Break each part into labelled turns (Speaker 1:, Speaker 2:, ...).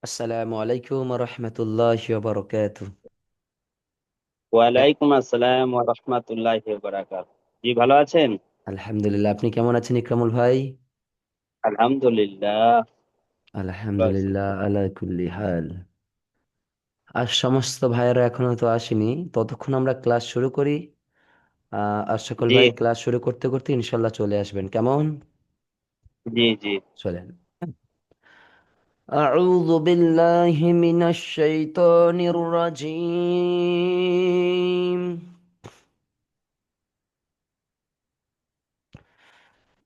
Speaker 1: আসসালামু আলাইকুম রহমতুল্লাহি ওয়া বারাকাতুহু।
Speaker 2: ওয়ালাইকুম আসসালাম ওয়া রাহমাতুল্লাহি ওয়া বারাকাতুহু। জি, ভালো আছেন?
Speaker 1: আলহামদুলিল্লাহ, আপনি কেমন আছেন ইকরামুল ভাই?
Speaker 2: আলহামদুলিল্লাহ। ভালো আছি।
Speaker 1: আলহামদুলিল্লাহ আলা কুল্লি হাল। আর সমস্ত ভাইয়েরা এখনো তো আসেনি, ততক্ষণ আমরা ক্লাস শুরু করি। আর সকল
Speaker 2: জি
Speaker 1: ভাই ক্লাস শুরু করতে করতে ইনশাল্লাহ চলে আসবেন, কেমন?
Speaker 2: জি জি।
Speaker 1: চলেন। أعوذ بالله من الشيطان الرجيم.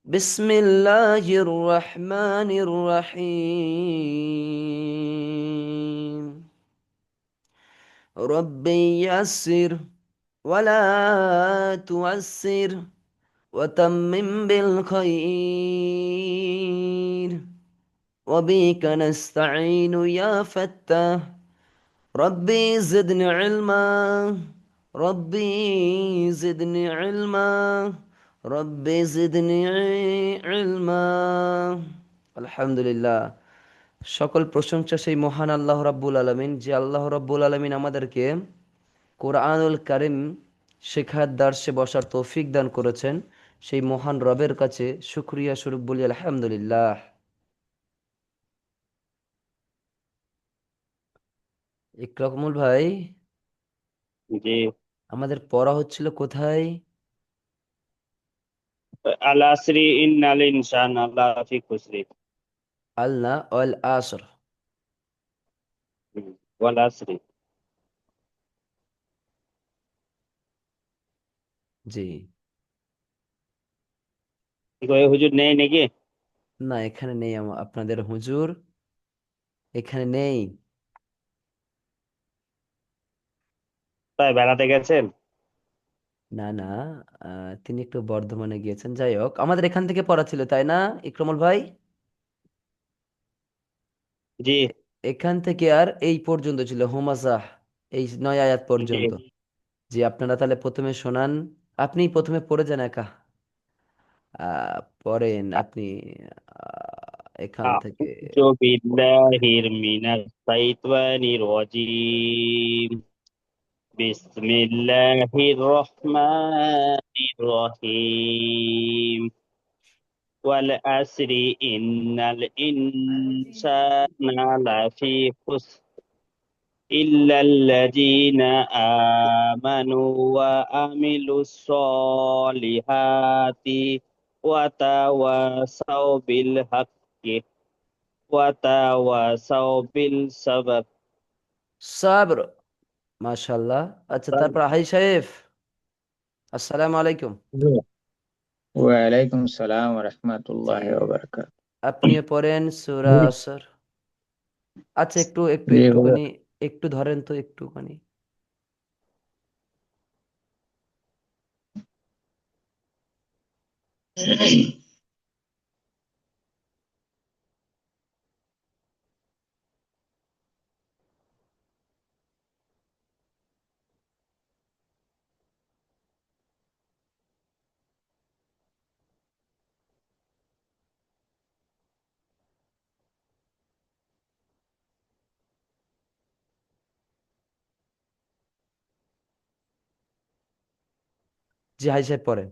Speaker 1: بسم الله الرحمن الرحيم. ربي يسر ولا تؤسر وتمم بالخير وبك نستعين يا فتاح. ربي زدني علما. ربي زدني علما. ربي زدني علما. আলহামদুলিল্লাহ। সকল প্রশংসা সেই মহান আল্লাহ রাব্বুল আলামিন, যে আল্লাহ রাব্বুল আলামিন আমাদেরকে কোরআনুল কারিম শেখার দার্সে বসার তৌফিক দান করেছেন। সেই মহান রবের কাছে শুকরিয়া স্বরূপ বলি আলহামদুলিল্লাহ। ইকরামুল ভাই,
Speaker 2: জি।
Speaker 1: আমাদের পড়া হচ্ছিল কোথায়?
Speaker 2: আল আসরি ইন্নাল ইনসানা লাফি খুসরি।
Speaker 1: আল্লাহ অল আসর।
Speaker 2: ওয়াল আসরি।
Speaker 1: জি।
Speaker 2: কি কয় হুজুর, নেই নাকি?
Speaker 1: না, এখানে নেই, আপনাদের হুজুর এখানে নেই।
Speaker 2: তাই বেড়াতে গেছেন?
Speaker 1: না না, তিনি একটু বর্ধমানে গিয়েছেন। যাই হোক, আমাদের এখান থেকে পড়া ছিল, তাই না ইকরামুল ভাই?
Speaker 2: জি
Speaker 1: এখান থেকে আর এই পর্যন্ত ছিল হুমাজাহ, এই 9 আয়াত
Speaker 2: জি।
Speaker 1: পর্যন্ত। জি, আপনারা তাহলে প্রথমে শোনান। আপনি প্রথমে পড়ে যান একা। পড়েন আপনি। এখান থেকে।
Speaker 2: আউযু বিল্লাহির মিনাশ শাইতানির রাজীম। বিসমিল্লাহির রহমানির রহিম। ওয়াল আসরি ইন্নাল ইনসানা লাফি খুসর ইল্লাল্লাযীনা আমানু ওয়া আমিলুস সলিহাতি ওয়া তাওয়াসাউ বিল হাক্কি ওয়া তাওয়াসাউ বিল সাবর।
Speaker 1: সাবর। মাশাআল্লাহ। আচ্ছা, তারপর হাই সাহেব, আসসালামু আলাইকুম।
Speaker 3: ওয়ালাইকুম আসসালাম ওয়া
Speaker 1: জি,
Speaker 3: রাহমাতুল্লাহি ওয়া বারাকাতুহু।
Speaker 1: আপনিও পড়েন সূরা আসর। আচ্ছা, একটু একটু
Speaker 3: জি হুজুর।
Speaker 1: একটুখানি, একটু ধরেন তো একটুখানি। জি, হাই সাহেব পড়েন।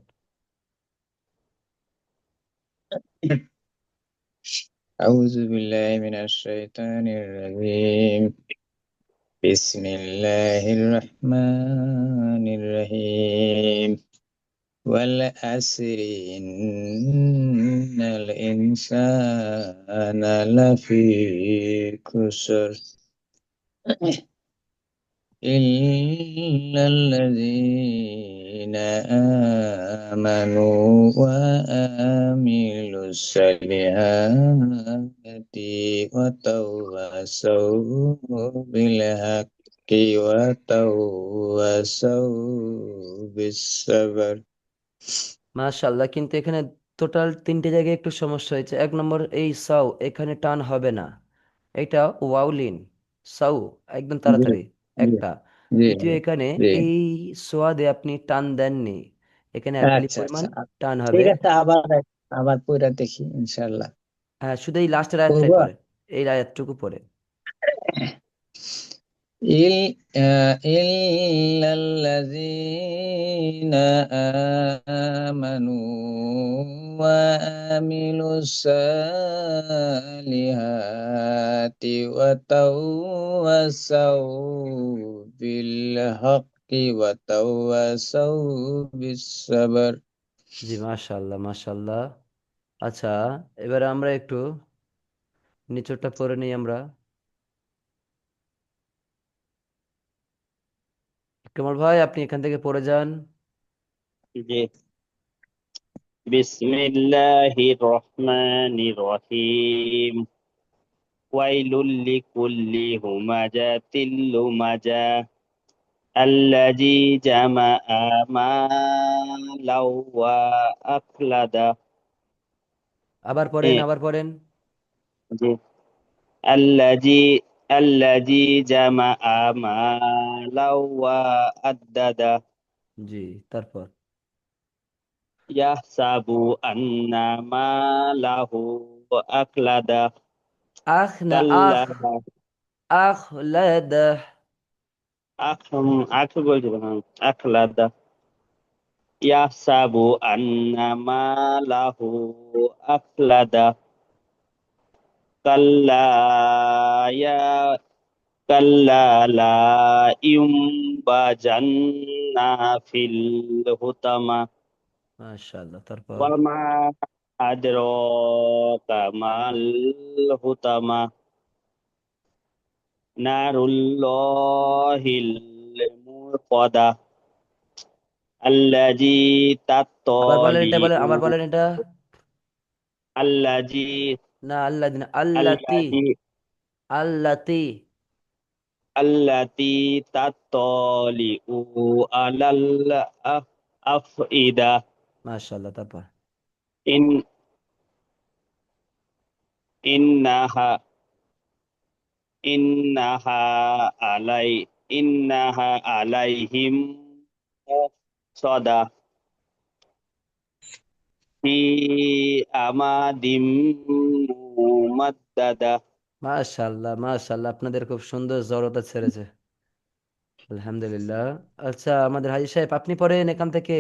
Speaker 3: আউযু বিল্লাহি মিনাশ শাইতানির রাজীম। বিসমিল্লাহির রহমানির রহিম। ওয়াল আসরি ইন্নাল ইনসানা লাফি খুসর إلا الذين آمنوا وعملوا الصالحات وتواصوا بالحق وتواصوا بالصبر.
Speaker 1: মাশাআল্লাহ, কিন্তু এখানে টোটাল 3টে জায়গায় একটু সমস্যা হয়েছে। 1 নম্বর, এই সাউ এখানে টান হবে না, এটা ওয়াউলিন। সাউ একদম
Speaker 3: জি
Speaker 1: তাড়াতাড়ি
Speaker 3: জি
Speaker 1: একটা।
Speaker 3: জি
Speaker 1: দ্বিতীয়, এখানে
Speaker 3: জি।
Speaker 1: এই সোয়াদে আপনি টান দেননি, এখানে 1 মিলি
Speaker 3: আচ্ছা
Speaker 1: পরিমাণ
Speaker 3: আচ্ছা।
Speaker 1: টান হবে।
Speaker 3: ঠিক আছে, আবার আবার পড়া দেখি ইনশাল্লাহ।
Speaker 1: হ্যাঁ, শুধু এই লাস্টের আয়াতটাই
Speaker 3: পড়বো।
Speaker 1: পড়ে, এই আয়াতটুকু পড়ে।
Speaker 3: إلا الذين آمنوا وعملوا الصالحات وتواصوا بالحق وتواصوا بالصبر.
Speaker 1: জি, মাশাআল্লাহ মাশাআল্লাহ। আচ্ছা, এবারে আমরা একটু নিচরটা পড়ে নিই আমরা। ইকরামুল ভাই, আপনি এখান থেকে পড়ে যান।
Speaker 2: জি। বিসমিল্লাহির রহমানির রহিম। ওয়াইলুল লিকুল্লি হুমাজাতিল লুমাজা আল্লাযী জামাআ মালাও ওয়া আখলাদা।
Speaker 1: আবার
Speaker 2: এ
Speaker 1: পড়েন, আবার পড়েন।
Speaker 2: জি। আল্লাযী আল্লাযী জামাআ মালাও ওয়া আদ্দাদা
Speaker 1: জি, তারপর
Speaker 2: ইয়াহসাবু আন্না মালাহু আখলাদা
Speaker 1: আখ না
Speaker 2: কাল্লা।
Speaker 1: আখ, আখলাদা।
Speaker 2: আখ আখ বলছিল না, আখলাদা। ইয়াহসাবু আন্না মালাহু আখলাদা কাল্লা ইয়া কাল্লা লা ইউমবাজান্না ফিল হুতামা
Speaker 1: মাশাআল্লাহ, তারপর
Speaker 2: ওয়া মা আদরাকা মাল হুতামা নারুল্লাহিল মুরকদা আল্লাযী
Speaker 1: আবার বলেন এটা, বলেন
Speaker 2: তাত্তালিউ
Speaker 1: আবার বলেন এটা।
Speaker 2: আল্লাযী
Speaker 1: না আল্লাহ না, আল্লাতি,
Speaker 2: আল্লাযী
Speaker 1: আল্লাতি।
Speaker 2: আল্লাতী তাত্তালিউ আলাল আফইদা
Speaker 1: মাশাআল্লাহ, তারপর
Speaker 2: ইন ইন্নাহা ইন্নাহা আলাই ইন্নাহা আলাইহিম মুসসাদা ফি আমাদিম মুমাদ্দাদা।
Speaker 1: মাশাআল্লাহ মাশাআল্লাহ, আপনাদের খুব সুন্দর জড়তা ছেড়েছে, আলহামদুলিল্লাহ। আচ্ছা, আমাদের হাজি সাহেব, আপনি পড়েন এখান থেকে।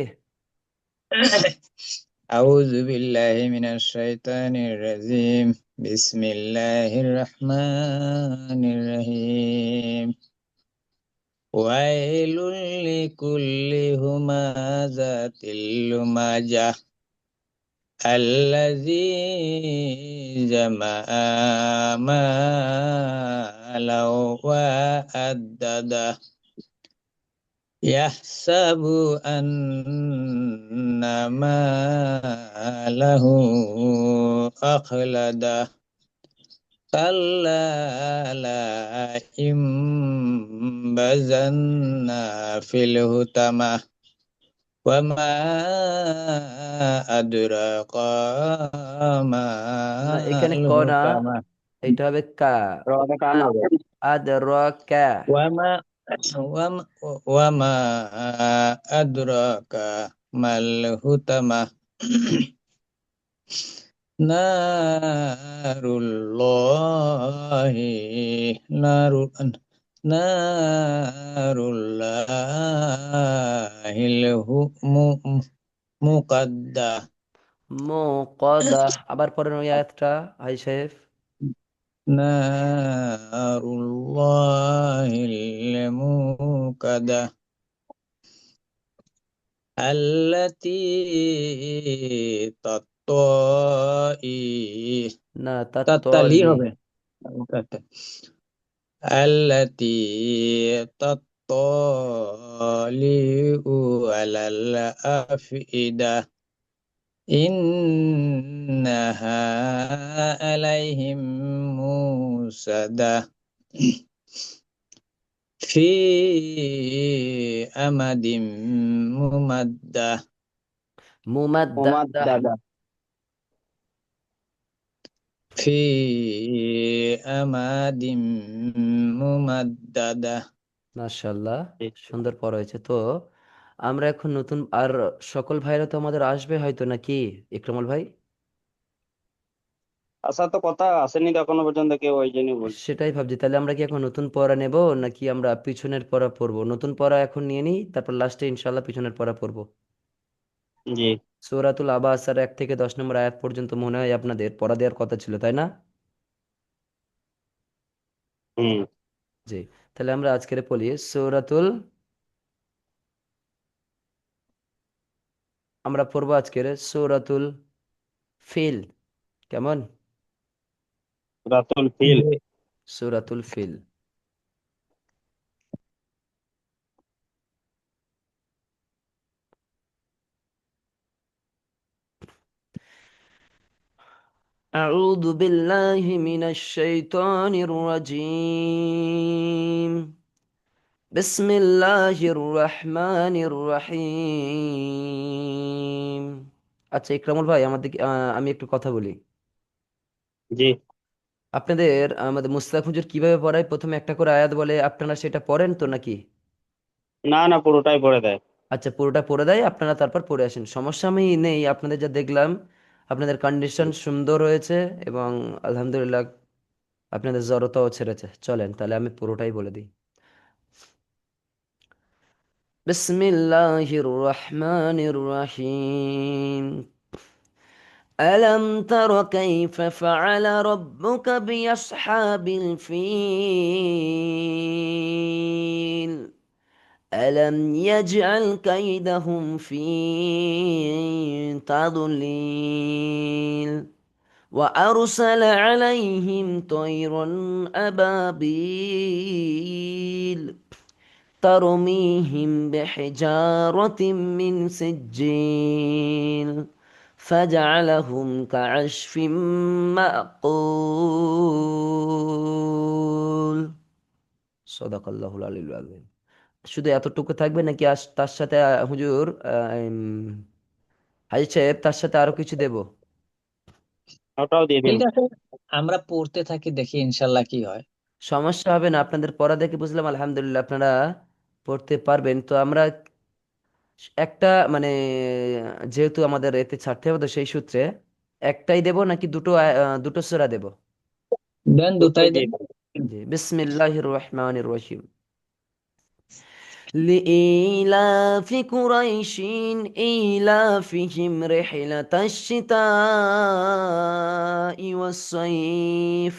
Speaker 3: أعوذ بالله من الشيطان الرجيم. بسم الله الرحمن الرحيم. ويل لكل همزة لمزة الذي جمع مالا وعدده يحسب أن ماله أخلده كلا لا ينبذن في الهتمة وما أدراك ما
Speaker 1: না, এখানে ক না,
Speaker 3: الهتمة
Speaker 1: এটা হবে কা।
Speaker 2: রটা টান
Speaker 1: মা
Speaker 2: হবে।
Speaker 1: আদরাকা।
Speaker 3: وما وما أدراك ما الهتمة نار الله نار نار الله المقدة
Speaker 1: মুকাদ্দা। আবার পড়েন ওই আয়াতটা, হাজি সাহেব।
Speaker 3: نار الله الموقدة التي
Speaker 1: না,
Speaker 3: تطلع
Speaker 1: তাত্তলি।
Speaker 3: হবে التي تطلع على الأفئدة إنها عليهم موسدة في أمد ممدة
Speaker 1: মুমাদ্দাহ।
Speaker 2: মুমাদ্দাদা
Speaker 3: في أمد ممددة
Speaker 1: মাশাআল্লাহ, সুন্দর পড়া হয়েছে তো। আমরা এখন নতুন আর সকল ভাইরা তো আমাদের আসবে হয়তো, নাকি ইকরামুল ভাই?
Speaker 2: আচ্ছা, তো কথা আসেনি তো এখনো পর্যন্ত কেউ, ওই জন্যই বলছি।
Speaker 1: সেটাই ভাবছি, তাহলে আমরা কি এখন নতুন পড়া নেব নাকি আমরা পিছনের পড়া পড়বো? নতুন পড়া এখন নিয়ে নিই, তারপর লাস্টে ইনশাল্লাহ পিছনের পড়া পড়বো।
Speaker 2: জি।
Speaker 1: সূরাতুল আবাসার 1 থেকে 10 নম্বর আয়াত পর্যন্ত মনে হয় আপনাদের পড়া দেওয়ার কথা ছিল, তাই না?
Speaker 2: হুম।
Speaker 1: জি। তাহলে আমরা আজকের পড়ি সূরাতুল, আমরা পড়বো আজকের সূরাতুল ফিল। কেমন?
Speaker 2: রাতুল ফিল।
Speaker 1: সূরাতুল ফিল। أعوذ بالله من الشيطان الرجيم. بسم الله الرحمن الرحيم. আচ্ছা ইকরামুল ভাই, আমি একটু কথা বলি।
Speaker 2: জি।
Speaker 1: আপনাদের আমাদের মুস্তাক হুজুর কিভাবে পড়ায়? প্রথমে একটা করে আয়াত বলে, আপনারা সেটা পড়েন তো নাকি?
Speaker 2: না না, পুরোটাই পড়ে দেয়।
Speaker 1: আচ্ছা, পুরোটা পড়ে দেয়, আপনারা তারপর পড়ে আসেন, সমস্যা আমি নেই। আপনাদের যা দেখলাম, আপনাদের কন্ডিশন সুন্দর হয়েছে এবং আলহামদুলিল্লাহ আপনাদের জড়তাও ছেড়েছে। চলেন তাহলে আমি পুরোটাই বলে দিই। বিসমিল্লাহির রহমানির রহিম। ألم تر كيف فعل ربك بأصحاب الفيل؟ ألم يجعل كيدهم في تضليل وأرسل عليهم طيرا أبابيل ترميهم بحجارة من سجيل فجعلهم كعشف مأكول صدق الله العلي العظيم. শুধু এতটুকু থাকবে নাকি তার সাথে হুজুর হাজি সাহেব তার সাথে আরো কিছু দেব?
Speaker 2: ওটাও দিয়ে দিন।
Speaker 3: ঠিক আছে, আমরা পড়তে থাকি, দেখি ইনশাল্লাহ কি হয়।
Speaker 1: সমস্যা হবে না, আপনাদের পড়া দেখে বুঝলাম আলহামদুলিল্লাহ আপনারা পড়তে পারবেন। তো আমরা একটা মানে যেহেতু আমাদের এতে ছাড়তে হবে তো সেই সূত্রে একটাই দেব নাকি দুটো সূরা দেব?
Speaker 3: দেন,
Speaker 2: দুটোই
Speaker 3: দুটাই
Speaker 2: দিয়ে
Speaker 3: দেন।
Speaker 2: দিন।
Speaker 1: জি, বিসমিল্লাহির রহমানির রহিম। لإيلاف قريش إيلافهم رحلة الشتاء والصيف.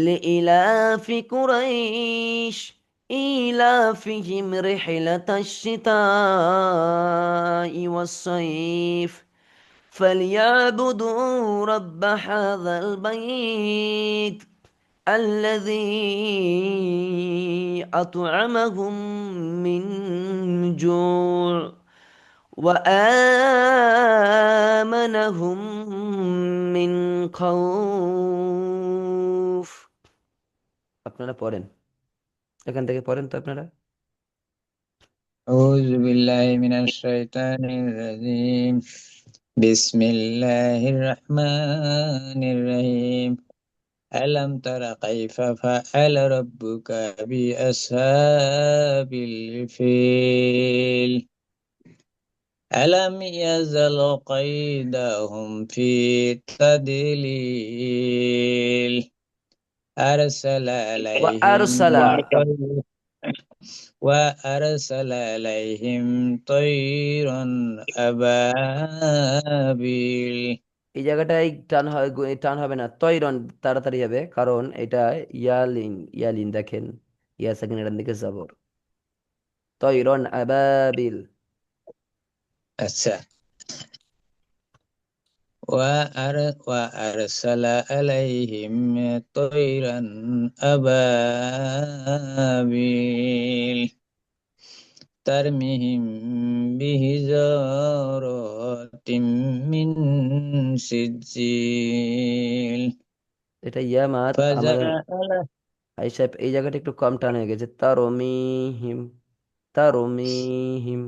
Speaker 1: لإلاف قريش إيلافهم رحلة الشتاء والصيف فليعبدوا رب هذا البيت الذي أطعمهم من جوع وآمنهم من خوف. আপনারা পড়েন, এখান থেকে পড়েন তো আপনারা।
Speaker 3: أعوذ بالله من الشيطان الرجيم. بسم الله الرحمن الرحيم. ألم تر كيف فعل ربك بأصحاب الفيل؟ ألم يزل قيدهم في تضليل أرسل عليهم
Speaker 1: وأرسل.
Speaker 3: وأرسل عليهم طيرا أبابيل.
Speaker 1: এই জায়গাটায় টান হয়, টান হবে না, তৈরন তাড়াতাড়ি হবে, কারণ এটা ইয়ালিন। ইয়ালিন দেখেন, ইয়া সেকেন্ড এটার দিকে যাবর। তৈরন আবাবিল।
Speaker 3: আচ্ছা। وأرسل عليهم طيرا أبابيل ترميهم بحجارة من سجيل
Speaker 1: এটা ইয়ামাত আমাদের
Speaker 3: فجعل
Speaker 1: আই সাহেব, এই জায়গাটা একটু কম টান হয়ে গেছে। তারমিহিম, তারমিহিম।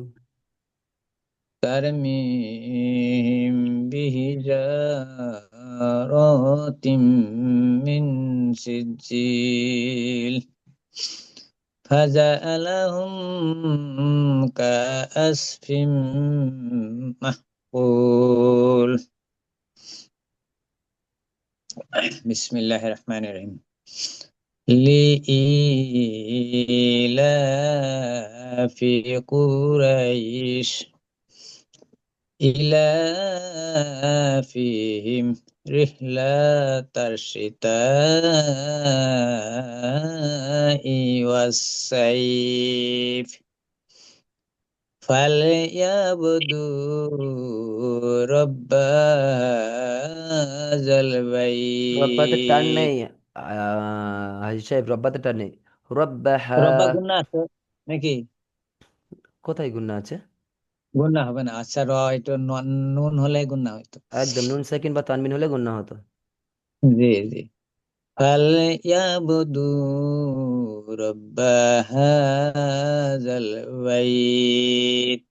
Speaker 3: ترميهم بحجارة من سجيل فجعلهم كعصف مأكول. বিসমিল্লাহির রহমানির রহিম। লিইলাফি কুরাইশ ইলাফিহিম রিহলাতাশ শিতাই ওয়াস-সাইফ ফালইয়াবুদু রাব্বা হাযাল
Speaker 1: রব্বাতে টান
Speaker 3: বাইত।
Speaker 1: নেই। হাজি সাহেব, রব্বাতে টান নেই। রব্বাহা।
Speaker 3: রব্বা গুন্না আছে নাকি?
Speaker 1: কোথায় গুন্না আছে?
Speaker 3: গুন্না হবে না। আচ্ছা, একটু নুন হলে গুন্না হইতো।
Speaker 1: একদম নুন সাকিন বা তানবিন হলে গুন্না হতো।
Speaker 3: জি জি। ফালইয়াবুদু রাব্বা হাযাল বাইত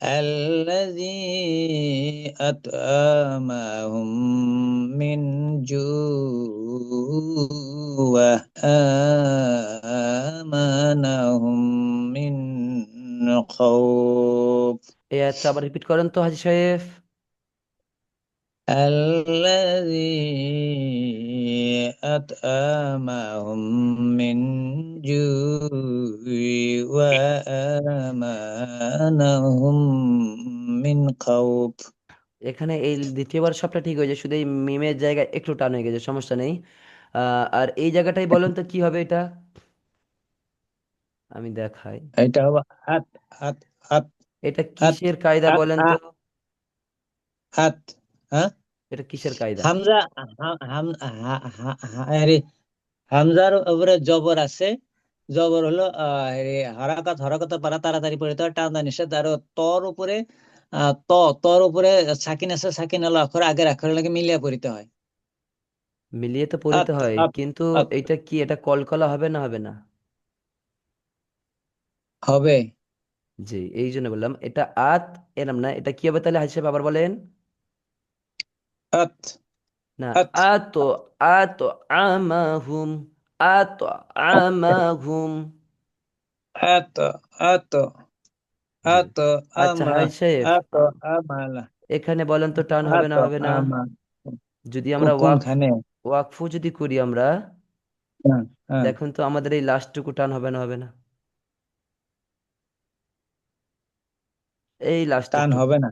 Speaker 3: আল্লাযী আত'আমাহুম মিন জু'ওয়া ওয়া আমানাহুম মিন খাউফ।
Speaker 1: এই আয়াতটা আবার রিপিট করেন তো হাজি সাহেব।
Speaker 3: الذي أطعمهم من جوع وآمنهم من خوف।
Speaker 1: এখানে এই দ্বিতীয়বার সবটা ঠিক হয়েছে, শুধু এই মিমের জায়গায় একটু টান হয়ে গেছে, সমস্যা নেই। আর এই জায়গাটাই বলেন তো কি হবে এটা, আমি দেখাই।
Speaker 3: এটা হবে আত আত আত
Speaker 1: এটা
Speaker 3: আত
Speaker 1: কিসের কায়দা
Speaker 3: আত
Speaker 1: বলেন
Speaker 3: আ
Speaker 1: তো?
Speaker 3: আত। হ্যাঁ,
Speaker 1: এটা কিসের কায়দা?
Speaker 3: হামজা। আরে, হামজার উপরে জবর আছে। জবর হলো হারাকাত হরকতের পারা তাড়াতাড়ি পড়িতে হয়, টান নিষেধ। আর তর উপরে তর উপরে সাকিন আছে, সাকিন হলো অক্ষর আগের অক্ষর লাগে মিলিয়ে পড়িতে হয়।
Speaker 1: মিলিয়ে তো পড়িতে
Speaker 3: আত
Speaker 1: হয়,
Speaker 3: আত
Speaker 1: কিন্তু
Speaker 3: আত
Speaker 1: এটা কি, এটা কলকলা হবে না হবে না?
Speaker 3: হবে।
Speaker 1: জি, এই জন্য বললাম এটা আত এরম না, এটা কি হবে তাহলে হাজি সাহেব আবার বলেন।
Speaker 3: আত
Speaker 1: না,
Speaker 3: আত
Speaker 1: আতো, আতো আমাহুম, আতো আমাহুম।
Speaker 3: আত আত
Speaker 1: জি।
Speaker 3: আত
Speaker 1: আচ্ছা
Speaker 3: আমা
Speaker 1: হাজি সাহেব,
Speaker 3: আত আমালা
Speaker 1: এখানে বলেন তো টান হবে
Speaker 3: আত
Speaker 1: না হবে না?
Speaker 3: আমা।
Speaker 1: যদি আমরা
Speaker 3: কোনখানে?
Speaker 1: ওয়াকফু যদি করি আমরা,
Speaker 3: হ্যাঁ, হ্যাঁ।
Speaker 1: দেখুন তো আমাদের এই লাস্টটুকু টান হবে না হবে না? এই
Speaker 3: টান
Speaker 1: লাস্টেরটুকু।
Speaker 3: হবে না,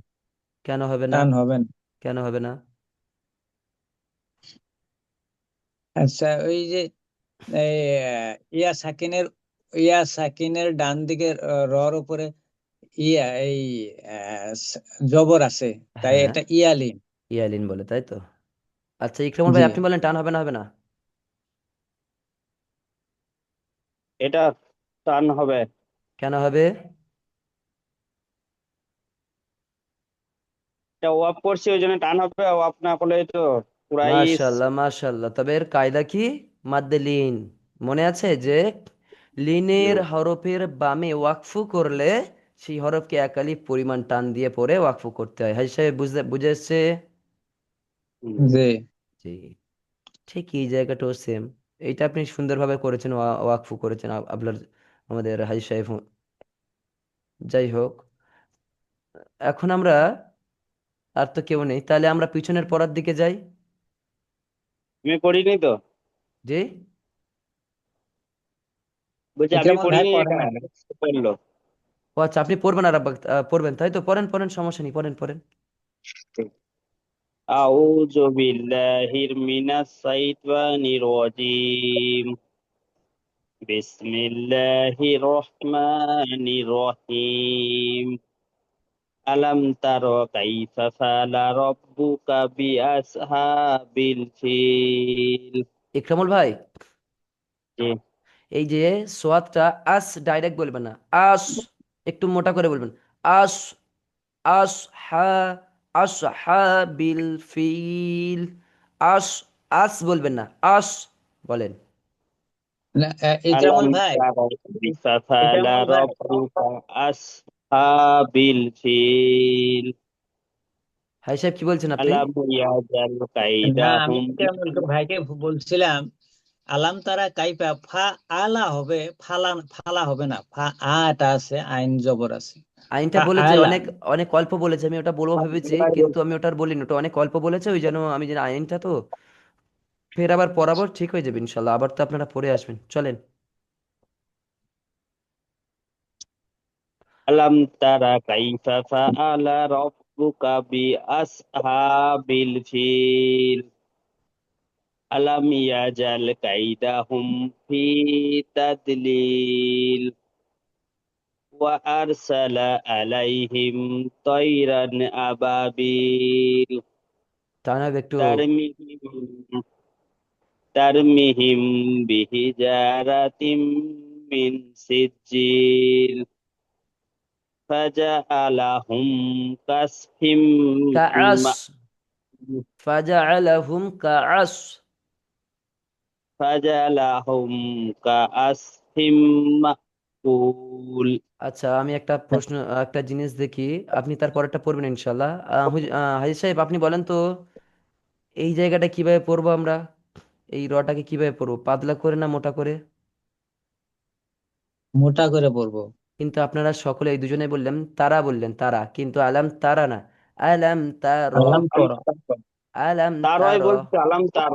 Speaker 1: কেন হবে না?
Speaker 3: টান হবে না।
Speaker 1: কেন হবে না?
Speaker 3: আচ্ছা, ওই যে এই ইয়া সাকিনের, ইয়া সাকিনের ডান দিকের রর উপরে এই জবর আছে, তাই
Speaker 1: হ্যাঁ,
Speaker 3: এটা ইয়ালিন।
Speaker 1: ইয়ালিন বলে তাই তো। আচ্ছা ইকরামুল
Speaker 3: জি।
Speaker 1: ভাই, আপনি বলেন টান হবে না হবে না?
Speaker 2: এটা টান হবে।
Speaker 1: কেন হবে?
Speaker 2: এটা ওয়াপ করছি ওই জন্য টান হবে, ওয়াপ না করলে তো কুরাইশ।
Speaker 1: মাশাল্লাহ মাশাল্লাহ, তবে এর কায়দা কি? মাদ্দে লিন। মনে আছে যে লিনের হরফের বামে ওয়াকফু করলে সেই হরফকে এক আলিফ পরিমাণ টান দিয়ে পরে ওয়াকফু করতে হয়। হাজি সাহেব বুঝে এসছে?
Speaker 2: হুম।
Speaker 3: জি।
Speaker 1: জি, ঠিক এই জায়গাটাও সেম। এইটা আপনি সুন্দরভাবে করেছেন, ওয়াকফু করেছেন আপনার আমাদের হাজি সাহেব। যাই হোক, এখন আমরা, আর তো কেউ নেই, তাহলে আমরা পিছনের পড়ার দিকে যাই।
Speaker 2: আমি পড়িনি তো,
Speaker 1: জি।
Speaker 2: বলছি আমি
Speaker 3: ইকরামুল ভাই
Speaker 2: পড়িনি
Speaker 3: পড়ে
Speaker 2: এটা,
Speaker 3: না।
Speaker 2: পড়লো।
Speaker 1: ও আচ্ছা, আপনি পড়বেন আর পড়বেন তাই তো, পড়েন পড়েন, সমস্যা নেই, পড়েন পড়েন।
Speaker 2: আউযু বিল্লাহি মিনাশ শাইতানির রাজিম। বিসমিল্লাহির রহমানির রহিম। আলাম তারা কাইফা ফাআলা রাব্বুকা বিআসহাবিল ফিল।
Speaker 1: ইকরামুল ভাই,
Speaker 2: জি।
Speaker 1: এই যে সোয়াদটা আস ডাইরেক্ট বলবেন না, আস একটু মোটা করে বলবেন। আস, আস হা, আস হা বিল ফিল। আস, আস বলবেন না, আস বলেন।
Speaker 3: না,
Speaker 2: আলাম
Speaker 3: ইকরামুল ভাই,
Speaker 2: তারা কাইফা ফাআলা
Speaker 3: ইকরামুল ভাই।
Speaker 2: রাব্বুকা আসহাবিল ফিল।
Speaker 1: হাই সাহেব কি বলছেন আপনি?
Speaker 2: আলাম ইয়াজাল
Speaker 3: না, আমি
Speaker 2: কাইদাহুম।
Speaker 3: ইকরামুল ভাইকে বলছিলাম আলাম তারা কাইফা, ফা আলা হবে, ফালা হবে না, ফা আটা আছে, আইন জবর আছে।
Speaker 1: আইনটা
Speaker 3: ফা
Speaker 1: বলেছে
Speaker 3: আলা,
Speaker 1: অনেক, অনেক অল্প বলেছে, আমি ওটা বলবো ভেবেছি কিন্তু আমি ওটা আর বলিনি, ওটা অনেক অল্প বলেছে ওই জন্য আমি যেন আইনটা তো ফের আবার পড়াবো, ঠিক হয়ে যাবে ইনশাল্লাহ, আবার তো আপনারা পড়ে আসবেন, চলেন।
Speaker 2: আলাম তারা কাইফা ফাআলা রাব্বুকা বিআসহাবিল ফিল আলাম ইয়াজাল কাইদাহুম ফি তাদলিল ওয়া আরসালা আলাইহিম তায়রান আবাবিল
Speaker 1: টানাবে একটু।
Speaker 2: তারমিহিম তারমিহিম বিহিজারাতিম মিন সিজ্জিল ফাজআলাহুম কাসফিম
Speaker 1: কাআস,
Speaker 2: মা'কুল
Speaker 1: ফাজাআলাহুম কাআস।
Speaker 2: ফাজআলাহুম কাআসফিম মা'কুল।
Speaker 1: আচ্ছা আমি একটা প্রশ্ন, একটা জিনিস দেখি, আপনি তারপরেরটা পড়বেন ইনশাল্লাহ। হাজির সাহেব আপনি বলেন তো, এই জায়গাটা কিভাবে পড়বো আমরা, এই রটাকে কিভাবে পড়বো, পাতলা করে না মোটা করে?
Speaker 3: মোটা করে পড়বো।
Speaker 1: কিন্তু আপনারা সকলে এই দুজনে বললেন তারা, বললেন তারা, কিন্তু আলাম তারা না, আলাম তার,
Speaker 3: আলাম
Speaker 2: আলাম
Speaker 3: তরা,
Speaker 2: তারা।
Speaker 1: আলাম
Speaker 2: তারই
Speaker 1: তার।
Speaker 2: বলছে আলাম তার।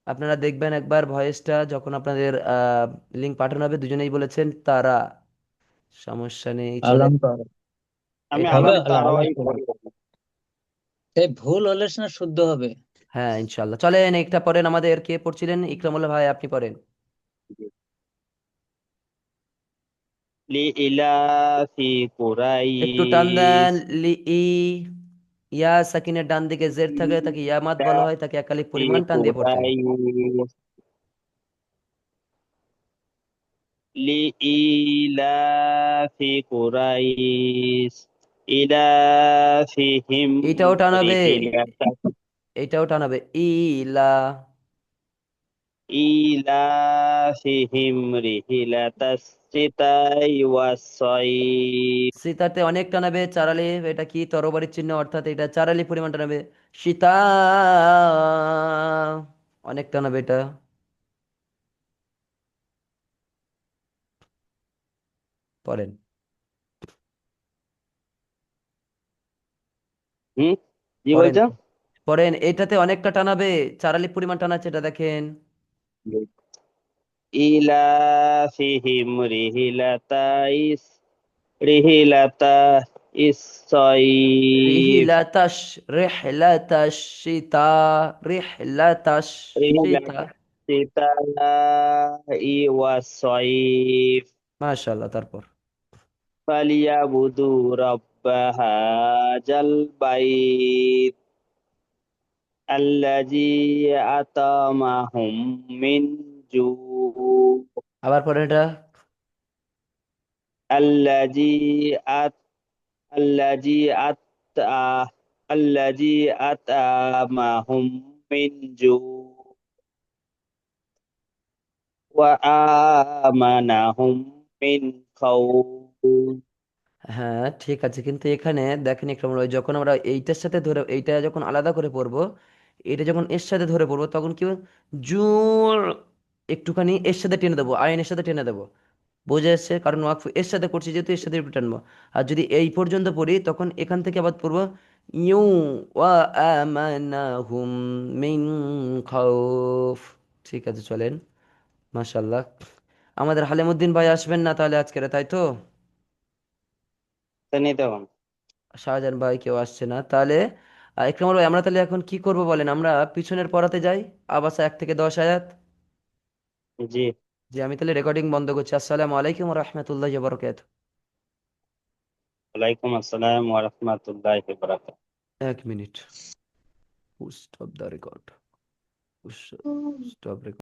Speaker 1: আপনারা দেখবেন একবার ভয়েসটা যখন আপনাদের লিঙ্ক পাঠানো হবে, দুজনেই বলেছেন তারা, সমস্যা নেই, চলে।
Speaker 3: আলাম তরা
Speaker 2: আমি
Speaker 1: এটা
Speaker 3: হবে,
Speaker 1: আমার,
Speaker 2: আলাম
Speaker 3: আলাম
Speaker 2: তারই
Speaker 3: তরা।
Speaker 2: বলি।
Speaker 3: সেই ভুল হলে না শুদ্ধ হবে।
Speaker 1: হ্যাঁ ইনশাল্লাহ, চলেন একটা পড়েন, আমাদের কে পড়ছিলেন, ইকরামুল্লাহ ভাই আপনি পড়েন।
Speaker 2: লিইলাফি
Speaker 1: একটু টান দেন,
Speaker 2: কুরাইশ
Speaker 1: লি ই, ইয়া সাকিনের ডান দিকে জের থাকে তাকে ইয়ামাত বলা হয়, তাকে একালিক
Speaker 2: লিইলাফি
Speaker 1: পরিমাণ টান দিয়ে পড়তে হয়।
Speaker 2: কুরাইশ লিইলাফি কুরাইশ ইলাফিহিম
Speaker 1: এটাও টানাবে,
Speaker 2: রিহিলাতা
Speaker 1: এটাও টানাবে, ইলা।
Speaker 2: ইলাফিহিম রিহিলাতাস শিতাই ওয়াস সাইফ
Speaker 1: সীতাতে অনেক টানাবে, চারালি, এটা কি তরবারির চিহ্ন, অর্থাৎ এটা চারালি পরিমাণ টানাবে। সীতা, অনেক টানাবে এটা। পড়েন,
Speaker 2: হুম, কি
Speaker 1: পড়েন,
Speaker 2: বলছো?
Speaker 1: পড়েন, এটাতে অনেকটা টানাবে, চারালি পরিমাণ টানাচ্ছে এটা দেখেন।
Speaker 2: ইলাফিহিম রিহিলাতা ইস-সাইফ
Speaker 1: রিহিলাতাশ, রিহলাতাশ সীতা, রিহলাতাশ সীতা।
Speaker 2: রিহিলাতাস শিতাই ওয়াস-সাইফ
Speaker 1: মাশাআল্লাহ, তারপর
Speaker 2: ফালিয়াবুদু রাব্বা হাযাল বাইত আল্লাযী আতামাহুম মিন জু
Speaker 1: আবার পড়েন এটা।
Speaker 2: আল্লাযী আত আল্লাযী আত আল্লাযী আতামাহুম মিন জু ওয়া আমানাহুম মিন খাউফ।
Speaker 1: হ্যাঁ ঠিক আছে, কিন্তু এখানে দেখেন ইকরামুল ভাই, যখন আমরা এইটার সাথে ধরে, এইটা যখন আলাদা করে পড়বো, এটা যখন এর সাথে ধরে পড়বো তখন কি হবে? জুর, একটুখানি এর সাথে টেনে দেবো, আইনের সাথে টেনে দেবো, বোঝা যাচ্ছে, কারণ ওয়াকফ এর সাথে করছি যেহেতু এর সাথে একটু টানবো। আর যদি এই পর্যন্ত পড়ি তখন এখান থেকে আবার পড়বো ইউ, ওয়া আমানাহুম মিন খাউফ। ঠিক আছে চলেন, মাশাআল্লাহ। আমাদের হালিমুদ্দিন ভাই আসবেন না তাহলে আজকের, তাই তো?
Speaker 2: তখন
Speaker 1: শাহজাহান ভাই কেউ আসছে না তাহলে। ইকরামুল ভাই আমরা তাহলে এখন কি করব বলেন, আমরা পিছনের পড়াতে যাই, আবাসা 1 থেকে 10 আয়াত।
Speaker 2: জি।
Speaker 1: যে আমি তাহলে রেকর্ডিং বন্ধ করছি। আসসালামু আলাইকুম রহমতুল্লাহ বরকাত।
Speaker 2: ওয়ালাইকুম আসসালাম ওয়া রাহমাতুল্লাহি ওয়া বারাকাতুহু।
Speaker 1: 1 minute, stop the record, stop record.